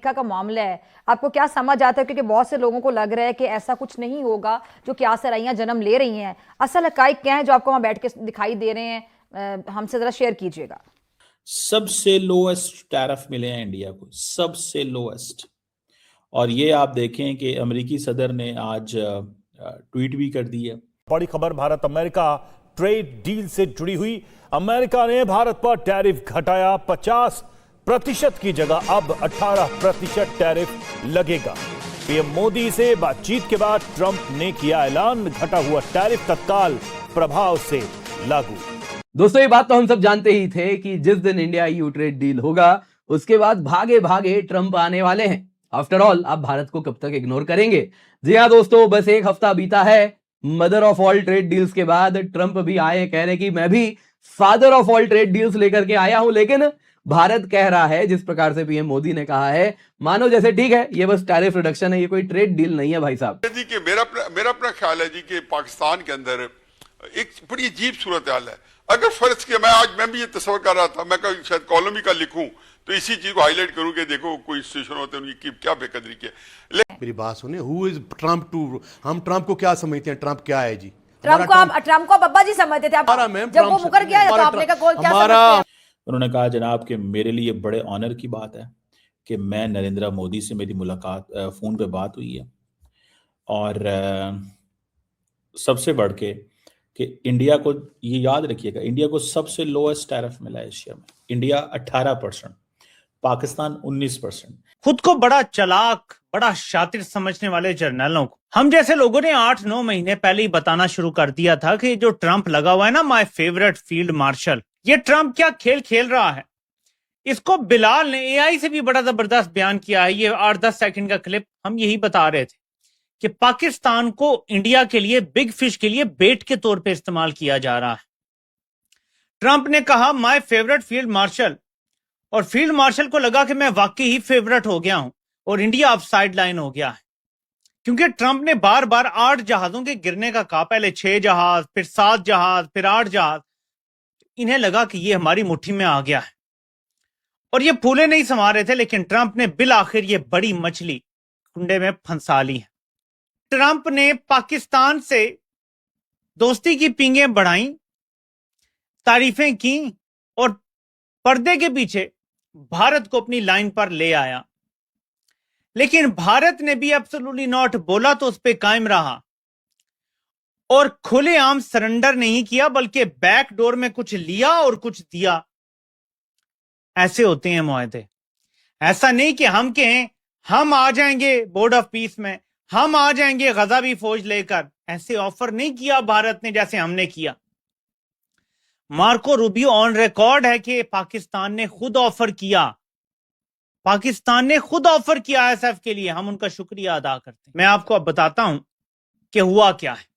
America का मामला है, आपको क्या समझ आता है? क्योंकि बहुत से लोगों को लग रहा है कि ऐसा कुछ नहीं होगा, जो क्यासराइयां जन्म ले रही हैं। असल हकाइक क्या है जो आपको वहां बैठ के दिखाई दे रहे हैं? हमसे जरा शेयर कीजिएगा। सबसे लोएस्ट टैरिफ मिले हैं इंडिया को, सबसे लोएस्ट। और ये आप देखें कि अमेरिकी सदर ने आज ट्वीट भी कर दी है। बड़ी खबर भारत अमेरिका ट्रेड डील से जुड़ी हुई। अमेरिका ने भारत पर टैरिफ घटाया, 50% की जगह अब 18% टैरिफ लगेगा। पीएम मोदी से बातचीत के बाद ट्रंप ने किया ऐलान, घटा हुआ टैरिफ तत्काल प्रभाव से लागू। दोस्तों, ये बात तो हम सब जानते ही थे कि जिस दिन इंडिया ईयू ट्रेड डील होगा उसके बाद भागे भागे ट्रंप आने वाले हैं। आफ्टर ऑल, आप भारत को कब तक इग्नोर करेंगे? जी हाँ दोस्तों, बस एक हफ्ता बीता है mother of all trade deals के बाद। ट्रंप भी आए, कह रहे कि मैं भी father of all trade deals लेकर के आया हूं। लेकिन भारत कह रहा है, जिस प्रकार से पीएम मोदी ने कहा है, मानो जैसे ठीक है ये बस टैरिफ रिडक्शन है, ये कोई ट्रेड डील नहीं है। भाई साहब जी कि मेरा अपना ख्याल है जी कि पाकिस्तान के अंदर एक बड़ी अजीब सूरत हाल है। अगर फर्ज के मैं भी ये तस्वर कर रहा था, मैं शायद कॉलम ही का लिखूं तो इसी चीज को हाईलाइट करूं कि देखो कोई सिचुएशन होते हैं उनकी क्या बेकदरी की है। मेरी बात सुने, हु इज ट्रंप टू, हम ट्रंप को क्या समझते हैं? ट्रंप क्या है जी? ट्रंप को अब्बा जी समझते थे आप, जब वो मुकर गया तो आपने कहा क्या समझते हैं? उन्होंने कहा जनाब कि मेरे लिए बड़े ऑनर की बात है कि मैं नरेंद्र मोदी से मेरी मुलाकात फोन पे बात हुई है, और सबसे बढ़ के कि इंडिया को ये याद रखिएगा, इंडिया को सबसे लोएस्ट टैरिफ मिला है एशिया में। इंडिया 18%, पाकिस्तान 19%। खुद को बड़ा चालाक, बड़ा शातिर समझने वाले जर्नलों को हम जैसे लोगों ने 8-9 महीने पहले ही बताना शुरू कर दिया था कि जो ट्रंप लगा हुआ है ना, माय फेवरेट फील्ड मार्शल, ये ट्रंप क्या खेल खेल रहा है। इसको बिलाल ने एआई से भी बड़ा जबरदस्त बयान किया है। ये 8-10 सेकंड का क्लिप, हम यही बता रहे थे कि पाकिस्तान को इंडिया के लिए, बिग फिश के लिए बेट के तौर पे इस्तेमाल किया जा रहा है। ट्रंप ने कहा माय फेवरेट फील्ड मार्शल, और फील्ड मार्शल को लगा कि मैं वाकई ही फेवरेट हो गया हूं और इंडिया अब साइड लाइन हो गया है, क्योंकि ट्रंप ने बार बार 8 जहाजों के गिरने का कहा। पहले 6 जहाज, फिर 7 जहाज, फिर 8 जहाज। इन्हें लगा कि ये हमारी मुट्ठी में आ गया है और ये फूले नहीं समा रहे थे, लेकिन ट्रंप ने बिल आखिर ये बड़ी मछली कुंडे में फंसा ली है। ट्रंप ने पाकिस्तान से दोस्ती की पींगें बढ़ाई, तारीफें की और पर्दे के पीछे भारत को अपनी लाइन पर ले आया। लेकिन भारत ने भी एब्सोल्युटली नॉट बोला तो उस पर कायम रहा और खुलेआम सरेंडर नहीं किया, बल्कि बैक डोर में कुछ लिया और कुछ दिया। ऐसे होते हैं मुआहदे। ऐसा नहीं कि हम कहें हम आ जाएंगे बोर्ड ऑफ पीस में, हम आ जाएंगे गजाबी फौज लेकर। ऐसे ऑफर नहीं किया भारत ने जैसे हमने किया। मार्को रूबियो ऑन रिकॉर्ड है कि पाकिस्तान ने खुद ऑफर किया, पाकिस्तान ने खुद ऑफर किया आईएसएफ के लिए। हम उनका शुक्रिया अदा करते हैं। मैं आपको अब बताता हूं कि हुआ क्या है।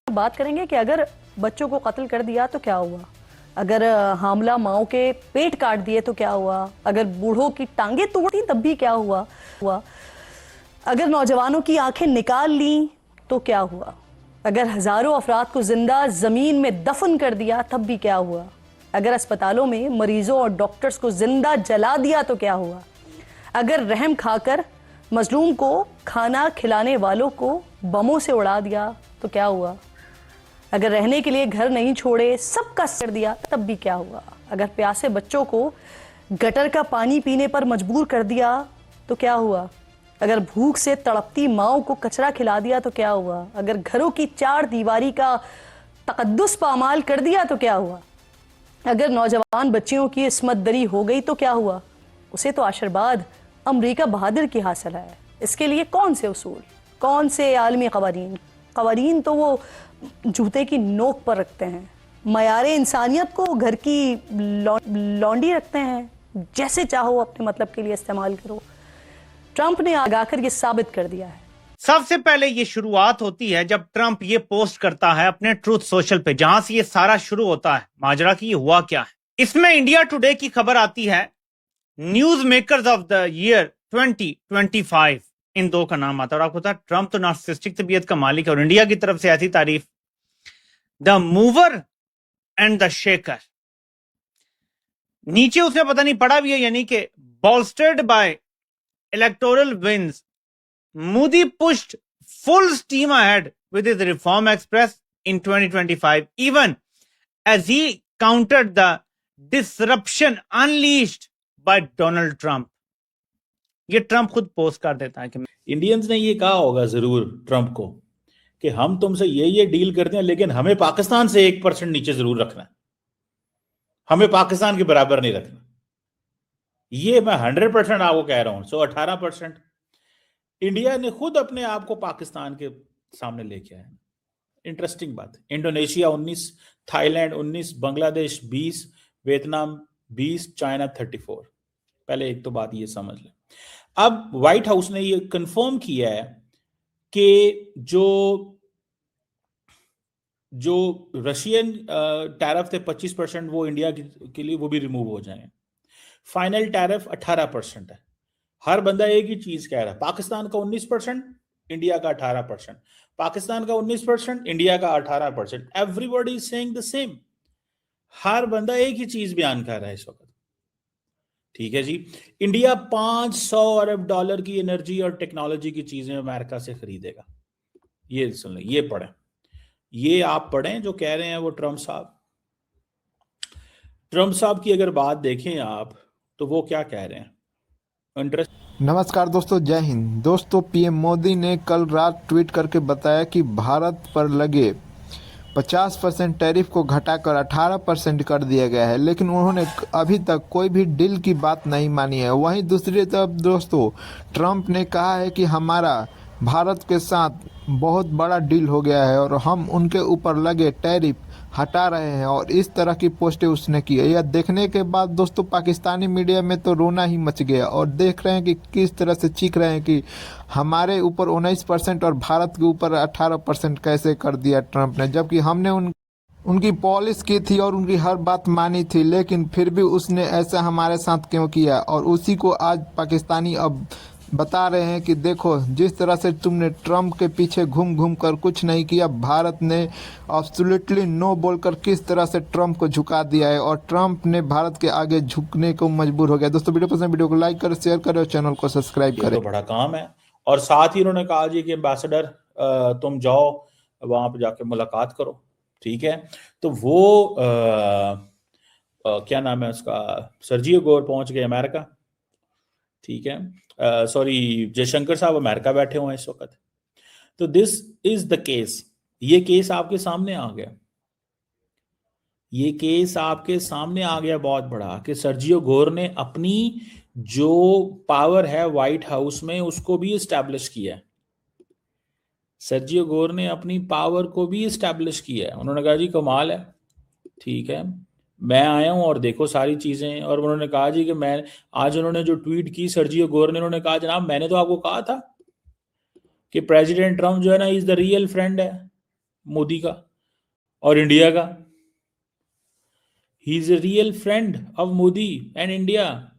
बात करेंगे कि अगर बच्चों को कत्ल कर दिया तो क्या हुआ, अगर हामला माओ के पेट काट दिए तो क्या हुआ, अगर बूढ़ों की टांगे तोड़ी तब भी क्या हुआ, अगर नौजवानों की आंखें निकाल ली तो क्या हुआ, अगर हजारों अफराद को जिंदा जमीन में दफन कर दिया तब भी क्या हुआ, अगर अस्पतालों में मरीजों और डॉक्टर्स को जिंदा जला दिया तो क्या हुआ, अगर रहम खाकर मजलूम को खाना खिलाने वालों को बमों से उड़ा दिया तो क्या हुआ, अगर रहने के लिए घर नहीं छोड़े सबका कर दिया तब भी क्या हुआ, अगर प्यासे बच्चों को गटर का पानी पीने पर मजबूर कर दिया तो क्या हुआ, अगर भूख से तड़पती माओ को कचरा खिला दिया तो क्या हुआ, अगर घरों की 4 दीवारी का तकद्दुस पामाल कर दिया तो क्या हुआ, अगर नौजवान बच्चियों की इस्मत दरी हो गई तो क्या हुआ। उसे तो आशीर्वाद अमरीका बहादुर की हासिल है। इसके लिए कौन से उसूल, कौन से आलमी कवानीन तो वो जूते की नोक पर रखते हैं। मयारे इंसानियत को घर की लौंडी रखते हैं, जैसे चाहो अपने मतलब के लिए इस्तेमाल करो। ट्रंप ने आगाकर ये साबित कर दिया है। सबसे पहले ये शुरुआत होती है जब ट्रंप ये पोस्ट करता है अपने ट्रूथ सोशल पे, जहां से ये सारा शुरू होता है माजरा की ये हुआ क्या है। इसमें इंडिया टुडे की खबर आती है, news makers of the year 2025, इन 2 का नाम आता है। और आपको पता है ट्रंप तो नार्सिसिस्टिक तबीयत का मालिक है और इंडिया की तरफ से ऐसी तारीफ, the mover and the shaker. नीचे उसने पता नहीं पढ़ा भी है, यानी कि bolstered by electoral wins, Modi pushed full steam ahead with his Reform Express in 2025, even as he countered the disruption unleashed by Donald Trump. ये ट्रंप खुद पोस्ट कर देता है कि इंडियंस ने ये कहा होगा जरूर ट्रंप को कि हम तुमसे ये डील करते हैं, लेकिन हमें पाकिस्तान से 1% नीचे जरूर रखना है, हमें पाकिस्तान के बराबर नहीं रखना। ये मैं 100% आपको कह रहा हूं। 18% इंडिया ने खुद अपने आप को पाकिस्तान के सामने लेके आया। इंटरेस्टिंग बात। Indonesia 19, Thailand 19, Bangladesh 20, Vietnam 20, China 34। पहले एक तो बात ये समझ लें। अब व्हाइट हाउस ने ये कंफर्म किया है कि जो रशियन टैरिफ थे 25% वो इंडिया के लिए वो भी रिमूव हो जाएंगे। फाइनल टैरिफ 18% है। हर बंदा एक ही चीज कह रहा है, पाकिस्तान का 19%, इंडिया का 18%, पाकिस्तान का 19%, इंडिया का 18%। Everybody is saying the same. हर बंदा एक ही चीज बयान कर रहा है इस वक्त। ठीक है जी। इंडिया $500 अरब की एनर्जी और टेक्नोलॉजी की चीजें अमेरिका से खरीदेगा। ये सुन लें, ये पढ़ें, ये आप पढ़ें जो कह रहे हैं वो ट्रंप साहब की अगर बात देखें आप तो वो क्या कह रहे हैं। नमस्कार दोस्तों, जय हिंद। दोस्तों, पीएम मोदी ने कल रात ट्वीट करके बताया कि भारत पर लगे 50% टैरिफ को घटाकर 18% कर दिया गया है, लेकिन उन्होंने अभी तक कोई भी डील की बात नहीं मानी है। वहीं दूसरी तरफ दोस्तों, ट्रंप ने कहा है कि हमारा भारत के साथ बहुत बड़ा डील हो गया है और हम उनके ऊपर लगे टैरिफ हटा रहे हैं, और इस तरह की पोस्टें उसने की है। यह देखने के बाद दोस्तों पाकिस्तानी मीडिया में तो रोना ही मच गया, और देख रहे हैं कि किस तरह से चीख रहे हैं कि हमारे ऊपर 19% और भारत के ऊपर 18% कैसे कर दिया ट्रंप ने, जबकि हमने उनकी पॉलिश की थी और उनकी हर बात मानी थी, लेकिन फिर भी उसने ऐसा हमारे साथ क्यों किया। और उसी को आज पाकिस्तानी अब बता रहे हैं कि देखो, जिस तरह से तुमने ट्रंप के पीछे घूम घूम कर कुछ नहीं किया, भारत ने एब्सोल्युटली नो बोलकर किस तरह से ट्रंप को झुका दिया है, और ट्रंप ने भारत के आगे झुकने को मजबूर हो गया। दोस्तों, वीडियो पसंद, वीडियो को लाइक करें, शेयर करें और चैनल को सब्सक्राइब करें। तो बड़ा काम है। और साथ ही उन्होंने कहा जी कि एम्बेसडर तुम जाओ वहां पे जाके मुलाकात करो। ठीक है, तो वो क्या नाम है उसका, सर्जियो गोर पहुंच गए अमेरिका। ठीक है, सॉरी, जयशंकर साहब अमेरिका बैठे हुए हैं इस वक्त। तो दिस इज द केस। ये केस आपके सामने आ गया, ये केस आपके सामने आ गया बहुत बड़ा, कि सर्जियो गोर ने अपनी जो पावर है व्हाइट हाउस में उसको भी इस्टेब्लिश किया है। सर्जियो गोर ने अपनी पावर को भी इस्टेब्लिश किया है। उन्होंने कहा जी कमाल है, ठीक है, मैं आया हूं और देखो सारी चीजें। और उन्होंने कहा जी कि मैं आज, उन्होंने जो ट्वीट की सर्जियो गोर ने, उन्होंने कहा जनाब मैंने तो आपको कहा था कि प्रेसिडेंट ट्रंप जो है ना, इज द रियल फ्रेंड है मोदी का और इंडिया का। He is a real friend of Modi and India.